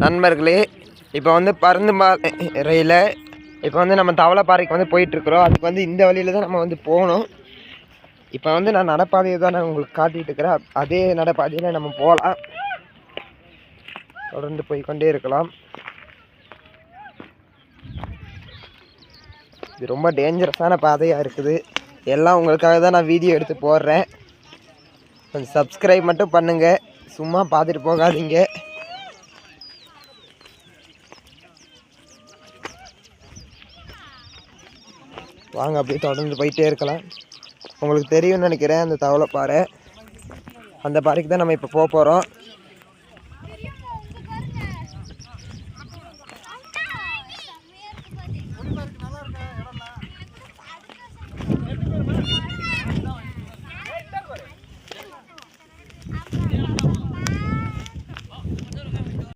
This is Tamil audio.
நண்பர்களே, இப்போ வந்து பருந்தும்பாறையில் இப்போ வந்து நம்ம தவளைப்பாறைக்கு வந்து போயிட்டுருக்குறோம். அதுக்கு வந்து இந்த வழியில் தான் நம்ம வந்து போகணும். இப்போ வந்து நான் நடைபாதையை தான் நான் உங்களுக்கு காட்டிகிட்டு இருக்கிறேன். அதே நடைபாதையில் நம்ம போகலாம், தொடர்ந்து போய்கொண்டே இருக்கலாம். இது ரொம்ப டேஞ்சரஸான பாதையாக இருக்குது. எல்லாம் உங்களுக்காக தான் நான் வீடியோ எடுத்து போடுறேன். கொஞ்சம் சப்ஸ்கிரைப் மட்டும் பண்ணுங்கள், சும்மா பார்த்துட்டு போகாதீங்க. வாங்க அப்படியே தொடர்ந்து போயிட்டே இருக்கலாம். உங்களுக்கு தெரியும்னு நினைக்கிறேன் அந்த தவளைப்பாறை, அந்த பாறைக்கு தான் நம்ம இப்போ போக போகிறோம்.